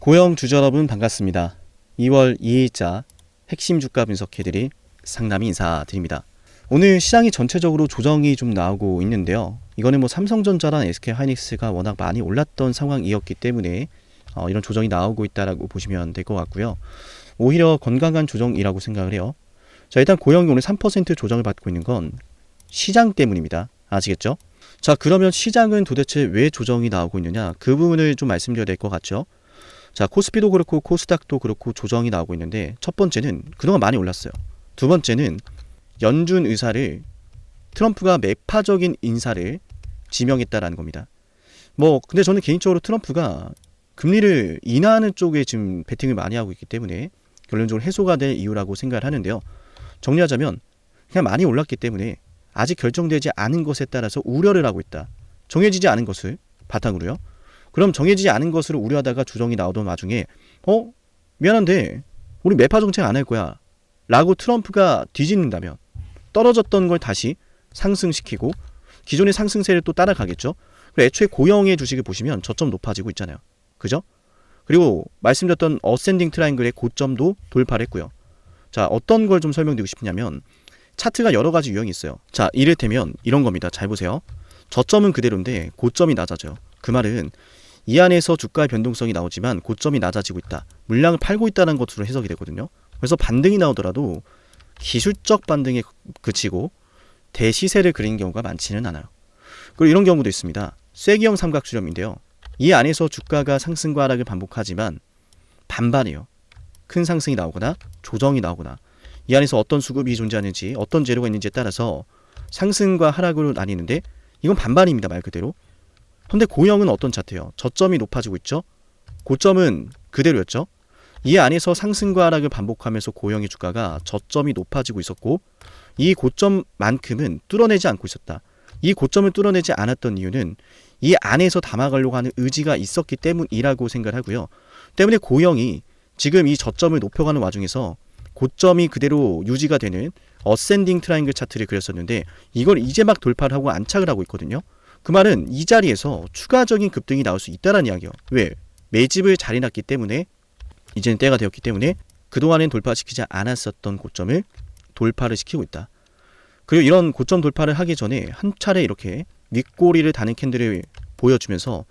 고영 주주 여러분 반갑습니다. 2월 2일자 핵심 주가 분석해드릴 상남이 인사드립니다. 오늘 시장이 전체적으로 조정이 좀 나오고 있는데요. 이거는 삼성전자랑 SK하이닉스가 워낙 많이 올랐던 상황이었기 때문에 이런 조정이 나오고 있다라고 보시면 될 것 같고요. 오히려 건강한 조정이라고 생각을 해요. 자, 일단 고영이 오늘 3% 조정을 받고 있는 건 시장 때문입니다. 아시겠죠? 자, 그러면 시장은 도대체 왜 조정이 나오고 있느냐? 그 부분을 좀 말씀드려야 될 것 같죠? 자, 코스피도 그렇고 코스닥도 그렇고 조정이 나오고 있는데, 첫 번째는 그동안 많이 올랐어요. 두 번째는 연준 의사를 트럼프가 매파적인 인사를 지명했다라는 겁니다. 근데 저는 개인적으로 트럼프가 금리를 인하하는 쪽에 지금 베팅을 많이 하고 있기 때문에 결론적으로 해소가 될 이유라고 생각을 하는데요. 정리하자면 그냥 많이 올랐기 때문에 아직 결정되지 않은 것에 따라서 우려를 하고 있다. 정해지지 않은 것을 바탕으로요. 그럼 정해지지 않은 것으로 우려하다가 조정이 나오던 와중에 미안한데 우리 매파 정책 안 할 거야 라고 트럼프가 뒤집는다면 떨어졌던 걸 다시 상승시키고 기존의 상승세를 또 따라가겠죠. 그리고 애초에 고영의 주식을 보시면 저점 높아지고 있잖아요. 그죠? 그리고 말씀드렸던 어센딩 트라이앵글의 고점도 돌파를 했고요. 자, 어떤 걸 좀 설명드리고 싶냐면 차트가 여러 가지 유형이 있어요. 자, 이를테면 이런 겁니다. 잘 보세요. 저점은 그대로인데 고점이 낮아져요. 그 말은 이 안에서 주가의 변동성이 나오지만 고점이 낮아지고 있다. 물량을 팔고 있다는 것으로 해석이 되거든요. 그래서 반등이 나오더라도 기술적 반등에 그치고 대시세를 그리는 경우가 많지는 않아요. 그리고 이런 경우도 있습니다. 쐐기형 삼각수렴인데요. 이 안에서 주가가 상승과 하락을 반복하지만 반반이에요. 큰 상승이 나오거나 조정이 나오거나 이 안에서 어떤 수급이 존재하는지 어떤 재료가 있는지에 따라서 상승과 하락으로 나뉘는데 이건 반반입니다. 말 그대로. 근데 고영은 어떤 차트예요? 저점이 높아지고 있죠. 고점은 그대로였죠. 이 안에서 상승과 하락을 반복하면서 고영의 주가가 저점이 높아지고 있었고 이 고점만큼은 뚫어내지 않고 있었다. 이 고점을 뚫어내지 않았던 이유는 이 안에서 담아가려고 하는 의지가 있었기 때문이라고 생각을 하고요. 때문에 고영이 지금 이 저점을 높여가는 와중에서 고점이 그대로 유지가 되는 어센딩 트라이앵글 차트를 그렸었는데 이걸 이제 막 돌파를 하고 안착을 하고 있거든요. 그 말은 이 자리에서 추가적인 급등이 나올 수 있다는 이야기예요. 왜? 매집을 잘 해놨기 때문에 이제는 때가 되었기 때문에 그동안엔 돌파시키지 않았었던 고점을 돌파를 시키고 있다. 그리고 이런 고점 돌파를 하기 전에 한 차례 이렇게 윗꼬리를 다는 캔들을 보여주면서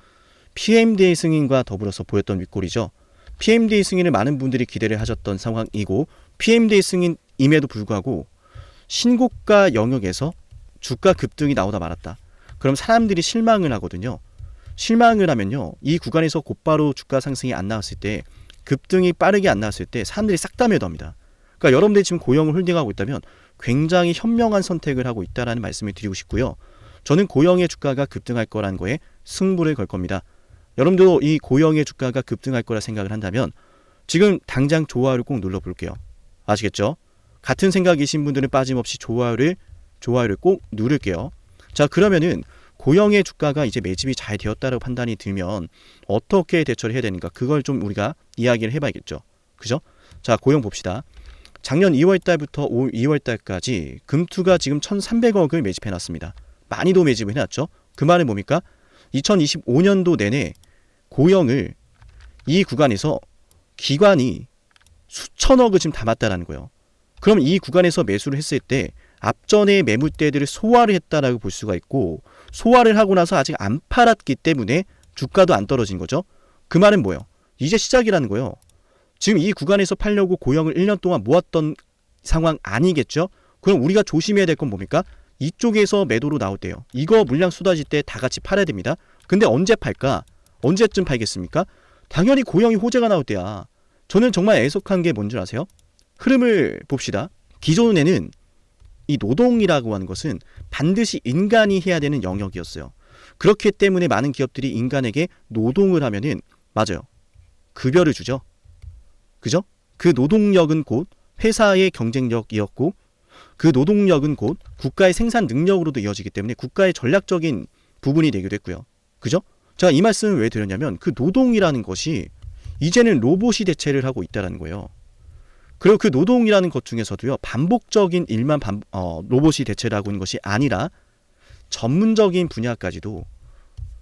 PMDA 승인과 더불어서 보였던 윗꼬리죠. PMDA 승인을 많은 분들이 기대를 하셨던 상황이고 PMDA 승인임에도 불구하고 신고가 영역에서 주가 급등이 나오다 말았다. 그럼 사람들이 실망을 하거든요. 실망을 하면요. 이 구간에서 곧바로 주가 상승이 안 나왔을 때 급등이 빠르게 안 나왔을 때 사람들이 싹 다 매도합니다. 그러니까 여러분들이 지금 고영을 홀딩하고 있다면 굉장히 현명한 선택을 하고 있다라는 말씀을 드리고 싶고요. 저는 고영의 주가가 급등할 거라는 거에 승부를 걸 겁니다. 여러분도 이 고영의 주가가 급등할 거라 생각을 한다면 지금 당장 좋아요를 꼭 눌러볼게요. 아시겠죠? 같은 생각이신 분들은 빠짐없이 좋아요를 꼭 누를게요. 자, 그러면은 고영의 주가가 이제 매집이 잘 되었다고 판단이 들면 어떻게 대처를 해야 되는가? 그걸 좀 우리가 이야기를 해봐야겠죠. 그죠? 자, 고영 봅시다. 작년 2월달부터 올 2월달까지 금투가 지금 1,300억을 매집해놨습니다. 많이도 매집을 해놨죠. 그 말은 뭡니까? 2025년도 내내 고영을 이 구간에서 기관이 수천억을 지금 담았다라는 거예요. 그럼 이 구간에서 매수를 했을 때 앞전의 매물대들을 소화를 했다라고 볼 수가 있고 소화를 하고 나서 아직 안 팔았기 때문에 주가도 안 떨어진 거죠. 그 말은 뭐예요? 이제 시작이라는 거예요. 지금 이 구간에서 팔려고 고영을 1년 동안 모았던 상황 아니겠죠? 그럼 우리가 조심해야 될 건 뭡니까? 이쪽에서 매도로 나올 때요. 이거 물량 쏟아질 때 다 같이 팔아야 됩니다. 근데 언제 팔까? 언제쯤 팔겠습니까? 당연히 고영이 호재가 나올 때야. 저는 정말 애석한 게 뭔지 아세요? 흐름을 봅시다. 기존에는 이 노동이라고 하는 것은 반드시 인간이 해야 되는 영역이었어요. 그렇기 때문에 많은 기업들이 인간에게 노동을 하면은 맞아요. 급여를 주죠. 그죠? 그 노동력은 곧 회사의 경쟁력이었고 그 노동력은 곧 국가의 생산 능력으로도 이어지기 때문에 국가의 전략적인 부분이 되기도 했고요. 그죠? 자, 이 말씀을 왜 드렸냐면 그 노동이라는 것이 이제는 로봇이 대체를 하고 있다는 거예요. 그리고 그 노동이라는 것 중에서도요. 반복적인 일만 로봇이 대체를 하고 있는 것이 아니라 전문적인 분야까지도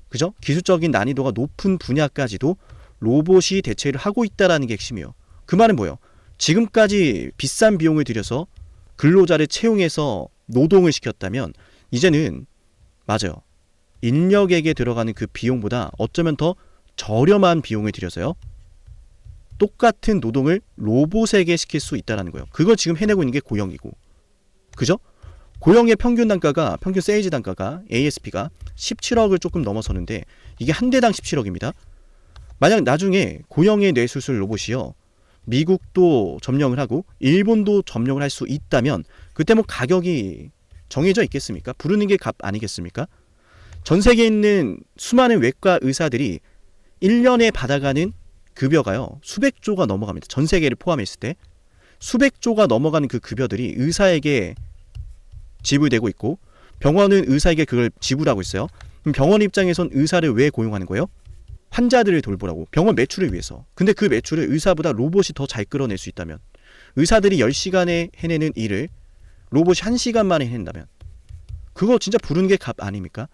그죠? 기술적인 난이도가 높은 분야까지도 로봇이 대체를 하고 있다라는 게 핵심이에요. 그 말은 뭐예요? 지금까지 비싼 비용을 들여서 근로자를 채용해서 노동을 시켰다면 이제는 맞아요. 인력에게 들어가는 그 비용보다 어쩌면 더 저렴한 비용을 들여서요. 똑같은 노동을 로봇에게 시킬 수 있다는 거예요. 그걸 지금 해내고 있는 게 고영이고. 그죠? 고영의 평균 단가가, 평균 세일즈 단가가, ASP가 17억을 조금 넘어서는데 이게 한 대당 17억입니다. 만약 나중에 고영의 뇌수술 로봇이요. 미국도 점령을 하고 일본도 점령을 할 수 있다면 그때 뭐 가격이 정해져 있겠습니까? 부르는 게 값 아니겠습니까? 전 세계에 있는 수많은 외과 의사들이 1년에 받아가는 급여가요. 수백 조가 넘어갑니다. 전 세계를 포함했을 때 수백 조가 넘어가는 그 급여들이 의사에게 지불되고 있고 병원은 의사에게 그걸 지불하고 있어요. 그럼 병원 입장에선 의사를 왜 고용하는 거예요? 환자들을 돌보라고, 병원 매출을 위해서. 근데 그 매출을 의사보다 로봇이 더 잘 끌어낼 수 있다면, 의사들이 10시간에 해내는 일을 로봇이 1시간 만에 해낸다면 그거 진짜 부르는 게 값 아닙니까?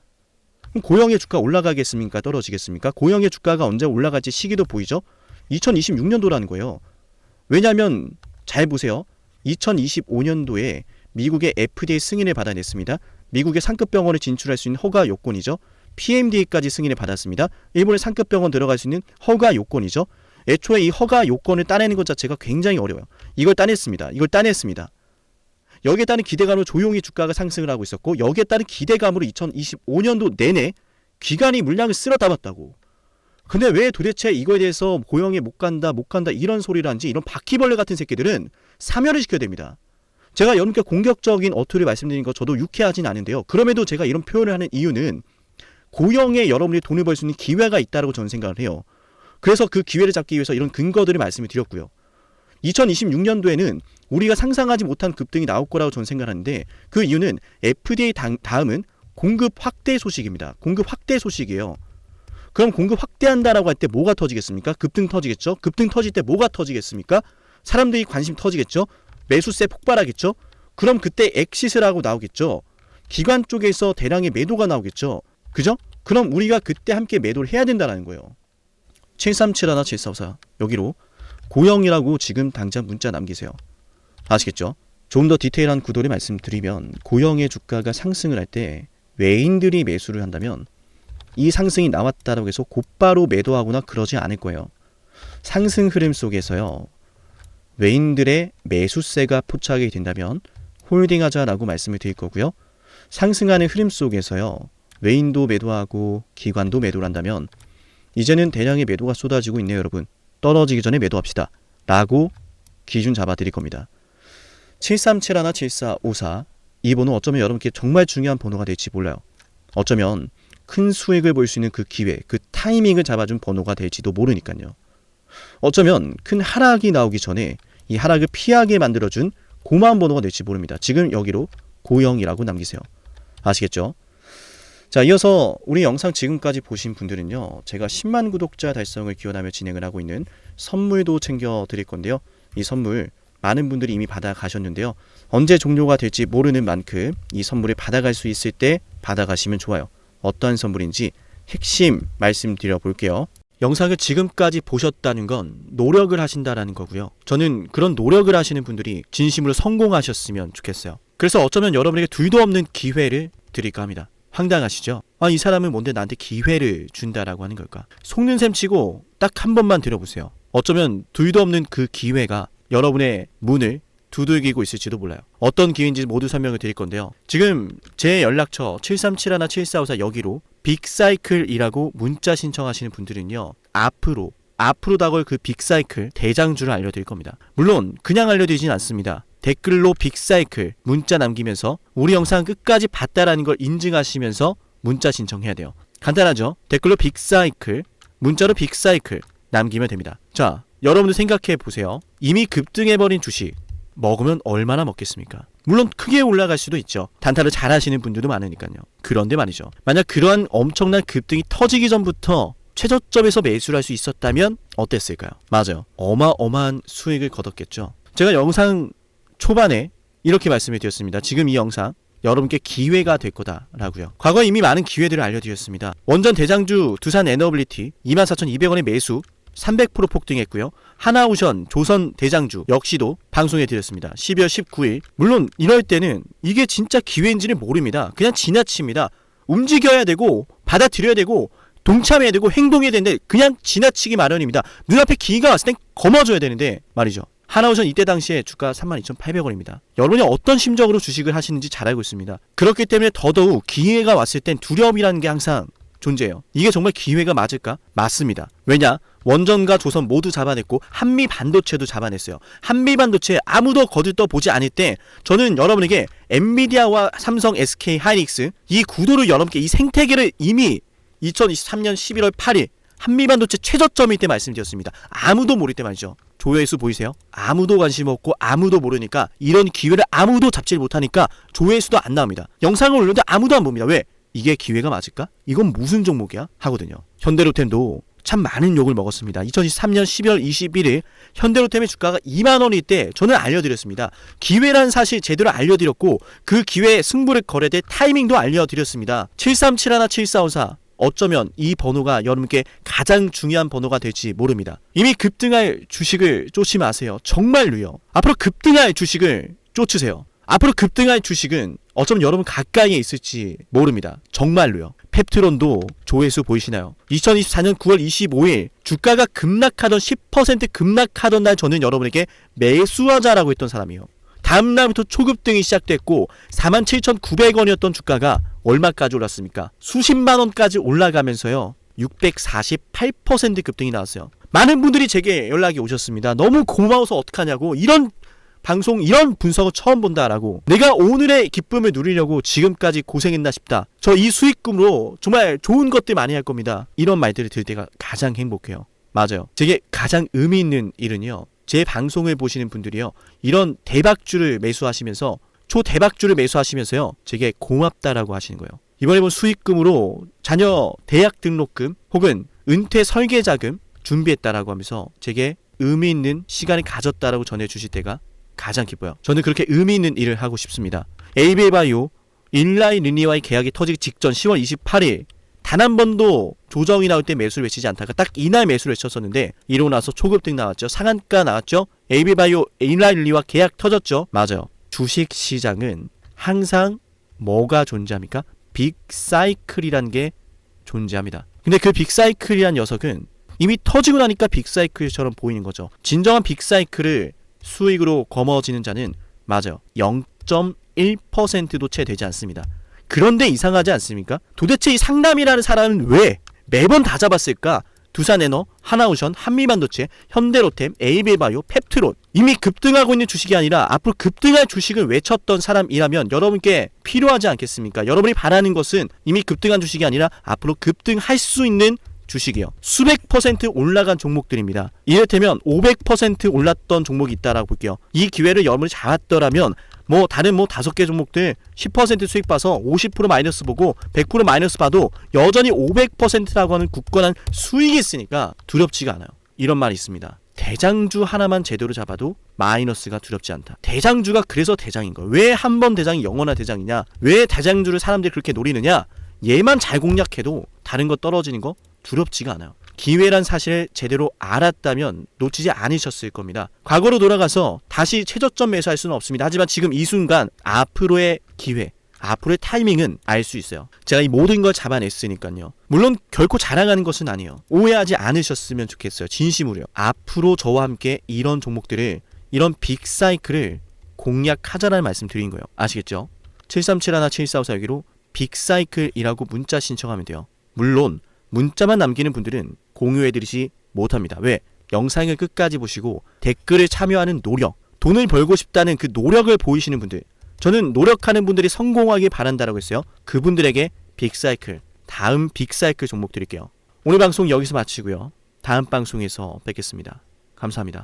그럼 고영의 주가 올라가겠습니까? 떨어지겠습니까? 고영의 주가가 언제 올라갈지 시기도 보이죠? 2026년도라는 거예요. 왜냐하면 잘 보세요. 2025년도에 미국의 FDA 승인을 받아냈습니다. 미국의 상급 병원을 진출할 수 있는 허가 요건이죠. PMDA까지 승인을 받았습니다. 일본의 상급 병원 들어갈 수 있는 허가 요건이죠. 애초에 이 허가 요건을 따내는 것 자체가 굉장히 어려워요. 이걸 따냈습니다. 여기에 따른 기대감으로 조용히 주가가 상승을 하고 있었고, 여기에 따른 기대감으로 2025년도 내내 기관이 물량을 쓸어 담았다고. 근데 왜 도대체 이거에 대해서 고영에 못 간다 이런 소리를 하는지, 이런 바퀴벌레 같은 새끼들은 사면을 시켜야 됩니다. 제가 여러분께 공격적인 어투를 말씀드린 거 저도 유쾌하진 않은데요. 그럼에도 제가 이런 표현을 하는 이유는 고영에 여러분이 돈을 벌 수 있는 기회가 있다고 저는 생각을 해요. 그래서 그 기회를 잡기 위해서 이런 근거들을 말씀을 드렸고요. 2026년도에는 우리가 상상하지 못한 급등이 나올 거라고 저는 생각하는데, 그 이유는 FDA 다음은 공급 확대 소식입니다. 공급 확대 소식이에요. 그럼 공급 확대한다라고 할 때 뭐가 터지겠습니까? 급등 터지겠죠? 급등 터질 때 뭐가 터지겠습니까? 사람들이 관심 터지겠죠? 매수세 폭발하겠죠? 그럼 그때 엑시스를 하고 나오겠죠? 기관 쪽에서 대량의 매도가 나오겠죠? 그죠? 그럼 우리가 그때 함께 매도를 해야 된다는 거예요. 7371 7454 여기로 고영이라고 지금 당장 문자 남기세요. 아시겠죠? 좀 더 디테일한 구도를 말씀드리면, 고영의 주가가 상승을 할 때 외인들이 매수를 한다면 이 상승이 나왔다고 해서 곧바로 매도하거나 그러지 않을 거예요. 상승 흐름 속에서요, 외인들의 매수세가 포착이 된다면 홀딩하자라고 말씀을 드릴 거고요. 상승하는 흐름 속에서요, 외인도 매도하고 기관도 매도를 한다면 이제는 대량의 매도가 쏟아지고 있네요, 여러분. 떨어지기 전에 매도합시다 라고 기준 잡아 드릴 겁니다. 7371 7454 이 번호 어쩌면 여러분께 정말 중요한 번호가 될지 몰라요. 어쩌면 큰 수익을 볼 수 있는 그 기회, 그 타이밍을 잡아준 번호가 될지도 모르니까요. 어쩌면 큰 하락이 나오기 전에 이 하락을 피하게 만들어준 고마운 번호가 될지 모릅니다. 지금 여기로 고영이라고 남기세요. 아시겠죠? 자, 이어서 우리 영상 지금까지 보신 분들은요, 제가 10만 구독자 달성을 기원하며 진행을 하고 있는 선물도 챙겨 드릴 건데요. 이 선물 많은 분들이 이미 받아가셨는데요. 언제 종료가 될지 모르는 만큼 이 선물을 받아갈 수 있을 때 받아가시면 좋아요. 어떠한 선물인지 핵심 말씀드려 볼게요. 영상을 지금까지 보셨다는 건 노력을 하신다라는 거고요. 저는 그런 노력을 하시는 분들이 진심으로 성공하셨으면 좋겠어요. 그래서 어쩌면 여러분에게 둘도 없는 기회를 드릴까 합니다. 황당하시죠? 이 사람은 뭔데 나한테 기회를 준다라고 하는 걸까? 속는 셈 치고 딱 한 번만 들어보세요. 어쩌면 둘도 없는 그 기회가 여러분의 문을 두들기고 있을지도 몰라요. 어떤 기회인지 모두 설명을 드릴 건데요. 지금 제 연락처 7371 7454 여기로 빅사이클이라고 문자 신청하시는 분들은요, 앞으로 다가올 그 빅사이클 대장주를 알려드릴 겁니다. 물론 그냥 알려드리진 않습니다. 댓글로 빅사이클 문자 남기면서 우리 영상 끝까지 봤다라는 걸 인증하시면서 문자 신청해야 돼요. 간단하죠? 댓글로 빅사이클, 문자로 빅사이클 남기면 됩니다. 자, 여러분들 생각해 보세요. 이미 급등해버린 주식 먹으면 얼마나 먹겠습니까? 물론 크게 올라갈 수도 있죠. 단타를 잘 하시는 분들도 많으니까요. 그런데 말이죠, 만약 그러한 엄청난 급등이 터지기 전부터 최저점에서 매수를 할 수 있었다면 어땠을까요? 맞아요. 어마어마한 수익을 거뒀겠죠. 제가 영상 초반에 이렇게 말씀을 드렸습니다. 지금 이 영상 여러분께 기회가 될 거다라고요. 과거에 이미 많은 기회들을 알려드렸습니다. 원전 대장주 두산 에너빌리티 24,200원의 매수 300% 폭등했고요. 하나오션, 조선 대장주 역시도 방송해 드렸습니다. 12월 19일. 물론 이럴 때는 이게 진짜 기회인지는 모릅니다. 그냥 지나칩니다. 움직여야 되고 받아들여야 되고 동참해야 되고 행동해야 되는데 그냥 지나치기 마련입니다. 눈앞에 기회가 왔을 땐 거머줘야 되는데 말이죠. 하나오션 이때 당시에 주가 32,800원입니다. 여러분이 어떤 심정으로 주식을 하시는지 잘 알고 있습니다. 그렇기 때문에 더더욱 기회가 왔을 땐 두려움이라는 게 항상 존재해요. 이게 정말 기회가 맞을까? 맞습니다. 왜냐? 원전과 조선 모두 잡아냈고 한미 반도체도 잡아냈어요. 한미 반도체 아무도 거들떠 보지 않을 때 저는 여러분에게 엔비디아와 삼성, SK 하이닉스 이 구도를 여러분께 이 생태계를 이미 2023년 11월 8일 한미 반도체 최저점일 때 말씀드렸습니다. 아무도 모를 때 말이죠. 조회수 보이세요? 아무도 관심 없고 아무도 모르니까 이런 기회를 아무도 잡지 못하니까 조회수도 안 나옵니다. 영상을 올렸는데 아무도 안 봅니다. 왜? 이게 기회가 맞을까? 이건 무슨 종목이야? 하거든요. 현대로템도 참 많은 욕을 먹었습니다. 2023년 12월 21일 현대로템의 주가가 2만원일 때 저는 알려드렸습니다. 기회란 사실 제대로 알려드렸고 그 기회에 승부를 걸어야 될 타이밍도 알려드렸습니다. 7371, 7454 어쩌면 이 번호가 여러분께 가장 중요한 번호가 될지 모릅니다. 이미 급등할 주식을 쫓지 마세요. 정말로요. 앞으로 급등할 주식을 쫓으세요. 앞으로 급등할 주식은 어쩌면 여러분 가까이에 있을지 모릅니다. 정말로요. 펩트론도 조회수 보이시나요? 2024년 9월 25일 주가가 급락하던 10% 급락하던 날 저는 여러분에게 매수하자라고 했던 사람이에요. 다음 날부터 초급등이 시작됐고 47,900원이었던 주가가 얼마까지 올랐습니까? 수십만 원까지 올라가면서요. 648% 급등이 나왔어요. 많은 분들이 제게 연락이 오셨습니다. 너무 고마워서 어떡하냐고. 이런 방송 이런 분석을 처음 본다라고. 내가 오늘의 기쁨을 누리려고 지금까지 고생했나 싶다. 저 이 수익금으로 정말 좋은 것들 많이 할 겁니다. 이런 말들을 들을 때가 가장 행복해요. 맞아요. 제게 가장 의미 있는 일은요. 제 방송을 보시는 분들이요. 이런 대박주를 매수하시면서 초대박주를 매수하시면서요. 제게 고맙다라고 하시는 거예요. 이번에 본 수익금으로 자녀 대학 등록금 혹은 은퇴 설계자금 준비했다라고 하면서 제게 의미 있는 시간을 가졌다라고 전해주실 때가 가장 기뻐요. 저는 그렇게 의미 있는 일을 하고 싶습니다. 에이비바이오 일라이 르니와의 계약이 터지기 직전 10월 28일 단 한 번도 조정이 나올 때 매수를 외치지 않다가 딱 이날 매수를 외쳤었는데 이러고 나서 초급등 나왔죠. 상한가 나왔죠. 에이비바이오 일라이 르니와 계약 터졌죠. 맞아요. 주식시장은 항상 뭐가 존재합니까? 빅사이클이란 게 존재합니다. 근데 그 빅사이클이란 녀석은 이미 터지고 나니까 빅사이클처럼 보이는 거죠. 진정한 빅사이클을 수익으로 거머쥐는 자는 맞아요. 0.1%도 채 되지 않습니다. 그런데 이상하지 않습니까? 도대체 이 상남이라는 사람은 왜 매번 다 잡았을까? 두산에너, 하나오션, 한미반도체, 현대로템, 에이비바이오, 펩트론 이미 급등하고 있는 주식이 아니라 앞으로 급등할 주식을 외쳤던 사람이라면 여러분께 필요하지 않겠습니까? 여러분이 바라는 것은 이미 급등한 주식이 아니라 앞으로 급등할 수 있는 주식이요. 수백 퍼센트 올라간 종목들입니다. 이를테면 500% 올랐던 종목이 있다라고 볼게요. 이 기회를 여러분이 잡았더라면 다른 5개 종목들 10% 수익 봐서 50% 마이너스 보고 100% 마이너스 봐도 여전히 500%라고 하는 굳건한 수익이 있으니까 두렵지가 않아요. 이런 말이 있습니다. 대장주 하나만 제대로 잡아도 마이너스가 두렵지 않다. 대장주가 그래서 대장인 거예요. 왜 한 번 대장이 영원한 대장이냐? 왜 대장주를 사람들이 그렇게 노리느냐? 얘만 잘 공략해도 다른 거 떨어지는 거 두렵지가 않아요. 기회란 사실을 제대로 알았다면 놓치지 않으셨을 겁니다. 과거로 돌아가서 다시 최저점 매수할 수는 없습니다. 하지만 지금 이 순간 앞으로의 기회, 앞으로의 타이밍은 알 수 있어요. 제가 이 모든 걸 잡아냈으니까요. 물론 결코 자랑하는 것은 아니에요. 오해하지 않으셨으면 좋겠어요. 진심으로요. 앞으로 저와 함께 이런 종목들을, 이런 빅사이클을 공략하자라는 말씀 드린 거예요. 아시겠죠? 7371-7454 빅사이클이라고 문자 신청하면 돼요. 물론 문자만 남기는 분들은 공유해드리지 못합니다. 왜? 영상을 끝까지 보시고 댓글에 참여하는 노력, 돈을 벌고 싶다는 그 노력을 보이시는 분들, 저는 노력하는 분들이 성공하길 바란다라고 했어요. 그분들에게 빅사이클, 다음 빅사이클 종목 드릴게요. 오늘 방송 여기서 마치고요. 다음 방송에서 뵙겠습니다. 감사합니다.